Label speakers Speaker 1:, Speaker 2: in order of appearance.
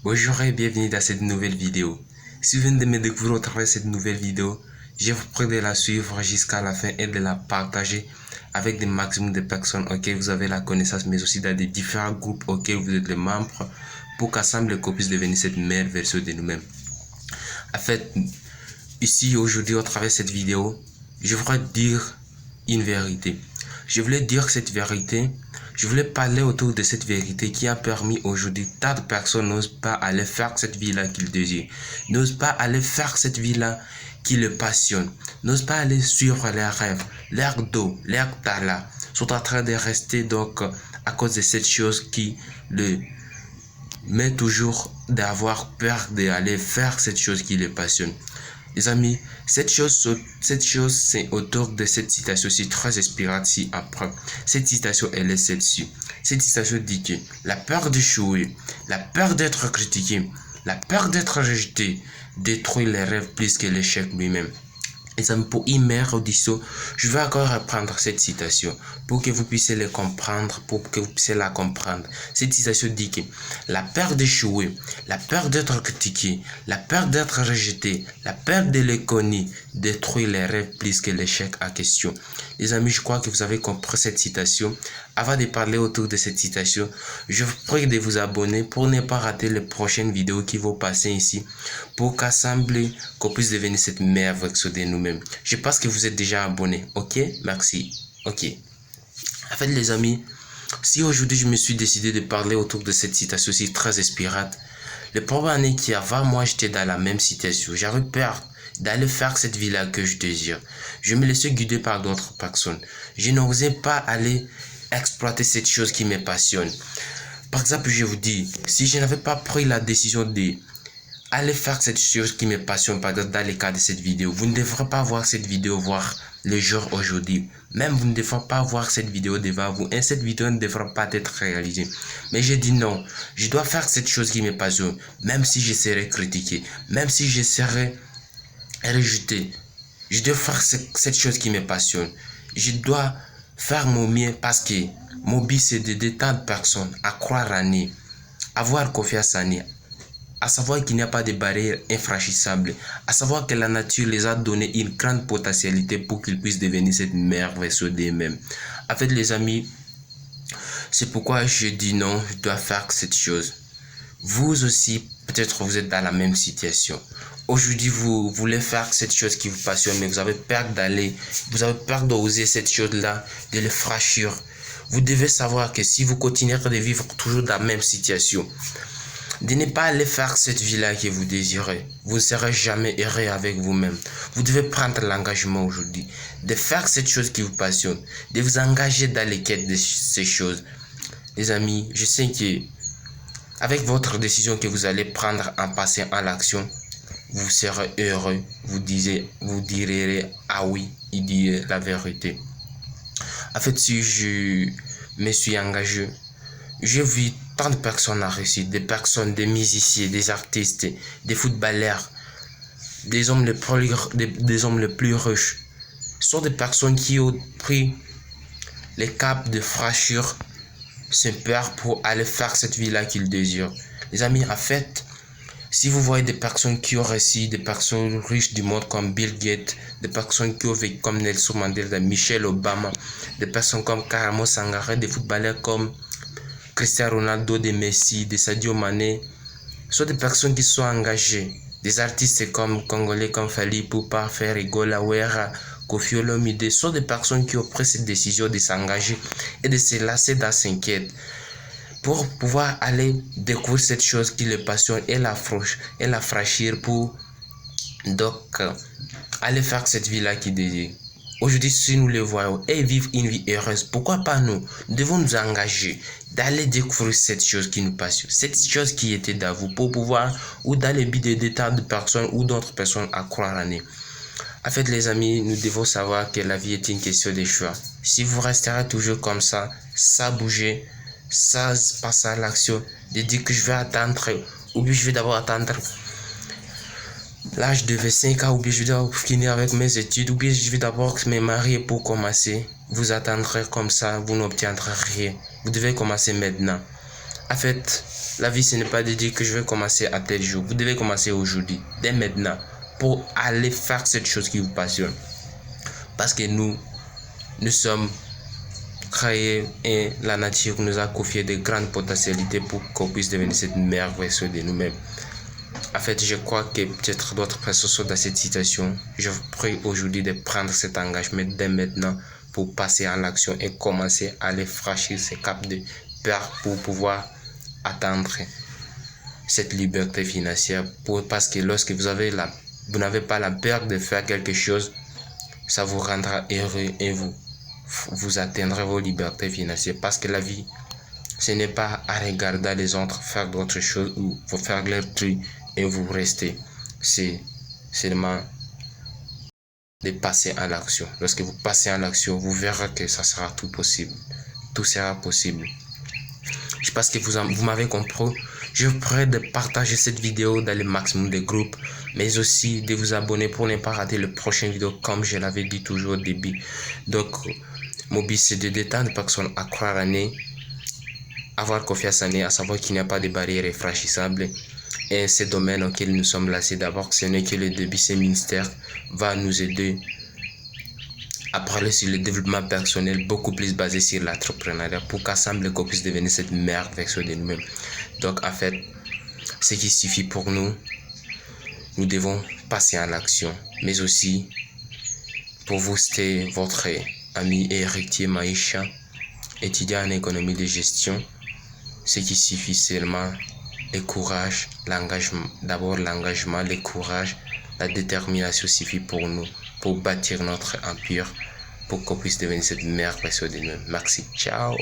Speaker 1: Bonjour et bienvenue dans cette nouvelle vidéo. Si vous venez de me découvrir au travers de cette nouvelle vidéo, je vous prie de la suivre jusqu'à la fin et de la partager avec le maximum de personnes auxquelles vous avez la connaissance, mais aussi dans des différents groupes auxquels vous êtes les membres, pour qu'ensemble qu'on puisse devenir cette meilleure version de nous-mêmes. En fait, ici aujourd'hui au travers de cette vidéo, je voudrais dire une vérité. Je voulais dire cette vérité. Je voulais parler autour de cette vérité qui a permis aujourd'hui tant de personnes n'osent pas aller faire cette vie-là qu'ils désirent, n'osent pas aller faire cette vie-là qui les passionne, n'osent pas aller suivre leurs rêves, leurs dos, leurs talents, sont en train de rester donc à cause de cette chose qui le met toujours d'avoir peur d'aller faire cette chose qui les passionne. Les amis, cette chose c'est autour de cette citation-ci très inspirante ci après. Cette citation, elle est celle-ci. Cette citation dit que la peur d'échouer, la peur d'être critiqué, la peur d'être rejeté détruit les rêves plus que l'échec lui-même. Les amis, pour une meilleure audition, je vais encore reprendre cette citation pour que vous puissiez la comprendre, Cette citation dit que la peur d'échouer, la peur d'être critiqué, la peur d'être rejeté, la peur de l'économie détruit les rêves plus que l'échec en question. Les amis, je crois que vous avez compris cette citation. Avant de parler autour de cette citation, je vous prie de vous abonner pour ne pas rater les prochaines vidéos qui vont passer ici, pour qu'ensemble, qu'on puisse devenir cette meilleure version de nous-mêmes. Je pense que vous êtes déjà abonné, ok? Merci, ok. En fait, les amis, si aujourd'hui je me suis décidé de parler autour de cette citation aussi très inspirante, le problème est qu'avant moi, j'étais dans la même situation. J'avais peur d'aller faire cette vie-là que je désire. Je me laissais guider par d'autres personnes. Je n'osais pas aller exploiter cette chose qui me passionne. Par exemple, je vous dis, si je n'avais pas pris la décision de aller faire cette chose qui me passionne, par exemple dans le cas de cette vidéo, vous ne devrez pas voir cette vidéo voir le jour aujourd'hui. Même vous ne devrez pas voir cette vidéo devant vous et cette vidéo ne devra pas être réalisée. Mais j'ai dit non, je dois faire cette chose qui me passionne, même si je serai critiqué, même si je serai rejeté. Je dois faire cette chose qui me passionne. Je dois faire mon mieux parce que mon but c'est de détendre personne à croire en eux, avoir confiance en eux, à savoir qu'il n'y a pas de barrières infranchissables, à savoir que la nature les a donné une grande potentialité pour qu'ils puissent devenir cette meilleure version d'eux-mêmes. En fait, les amis, c'est pourquoi je dis non, je dois faire cette chose. Vous aussi, peut-être vous êtes dans la même situation. Aujourd'hui, vous voulez faire cette chose qui vous passionne, mais vous avez peur d'aller, vous avez peur d'oser cette chose-là, de le franchir. Vous devez savoir que si vous continuez de vivre toujours dans la même situation, de ne pas aller faire cette vie-là que vous désirez, vous ne serez jamais heureux avec vous-même. Vous devez prendre l'engagement aujourd'hui de faire cette chose qui vous passionne, de vous engager dans les quêtes de ces choses. Les amis, je sais que avec votre décision que vous allez prendre en passant à l'action, vous serez heureux, vous direz ah oui, il dit la vérité. En fait, si je me suis engagé, j'ai vu tant de personnes à réussir, des personnes, des musiciens, des artistes, des footballeurs, des hommes les plus riches. Ce sont des personnes qui ont pris les caps de franchir ce peur pour aller faire cette vie-là qu'ils désirent. Les amis, en fait, si vous voyez des personnes qui ont réussi, des personnes riches du monde comme Bill Gates, des personnes qui ont vécu comme Nelson Mandela, Michelle Obama, des personnes comme Karamo Sangare, des footballeurs comme Cristiano Ronaldo, des Messi, des Sadio Mané, sont des personnes qui sont engagées. Des artistes comme Congolais comme Fally Ipupa, Ferrigola, Wera, Koffi Olomide, sont des personnes qui ont pris cette décision de s'engager et de se lancer dans cette quête pour pouvoir aller découvrir cette chose qui les passionne et la franchir pour donc aller faire cette vie-là qui désire. Aujourd'hui, si nous les voyons et vivre une vie heureuse, pourquoi pas nous? Nous devons nous engager d'aller découvrir cette chose qui nous passionne, cette chose qui était dans vous pour pouvoir, ou dans les buts de tant de personnes ou d'autres personnes à croire en eux. En fait, les amis, nous devons savoir que la vie est une question de choix. Si vous resterez toujours comme ça, sans bouger, sans passer à l'action, de dire que je vais attendre, ou bien je vais d'abord attendre l'âge de 25 ans, ou bien je vais d'abord finir avec mes études, ou bien je vais d'abord me marier pour commencer. Vous attendrez comme ça, vous n'obtiendrez rien. Vous devez commencer maintenant. En fait, la vie, ce n'est pas de dire que je vais commencer à tel jour. Vous devez commencer aujourd'hui, dès maintenant, pour aller faire cette chose qui vous passionne. Parce que nous sommes créés et la nature nous a confié de grandes potentialités pour qu'on puisse devenir cette meilleure version de nous-mêmes. En fait, je crois que peut-être d'autres personnes sont dans cette situation. Je vous prie aujourd'hui de prendre cet engagement dès maintenant pour passer à l'action et commencer à aller franchir ces caps de peur pour pouvoir atteindre cette liberté financière. Parce que lorsque vous n'avez pas la peur de faire quelque chose, ça vous rendra heureux et vous atteindrez vos libertés financières. Parce que la vie, ce n'est pas à regarder les autres faire d'autres choses ou faire leur truc et vous restez. C'est seulement de passer à l'action. Lorsque vous passez à l'action, vous verrez que ça sera tout possible. Tout sera possible. Je pense que vous m'avez compris. Je vous prie de partager cette vidéo dans le maximum de groupes, mais aussi de vous abonner pour ne pas rater le prochain vidéo comme je l'avais dit toujours au début. Donc, mon but c'est de détendre les personnes à croire en eux, avoir confiance en eux, à savoir qu'il n'y a pas de barrières infranchissables. Et ce domaine auquel nous sommes lancés d'abord, ce n'est que le début. Ce ministère va nous aider à parler sur le développement personnel beaucoup plus basé sur l'entrepreneuriat pour qu'ensemble qu'on puisse devenir cette meilleure version de nous-mêmes. Donc en fait, ce qui suffit pour nous, nous devons passer à l'action. Mais aussi, pour vous, c'était votre ami héritier Maïcha, étudiant en économie de gestion. Ce qui suffit seulement le courage, l'engagement. D'abord l'engagement, le courage, la détermination suffit pour nous, pour bâtir notre empire, pour qu'on puisse devenir cette meilleure version de nous. Merci. Ciao.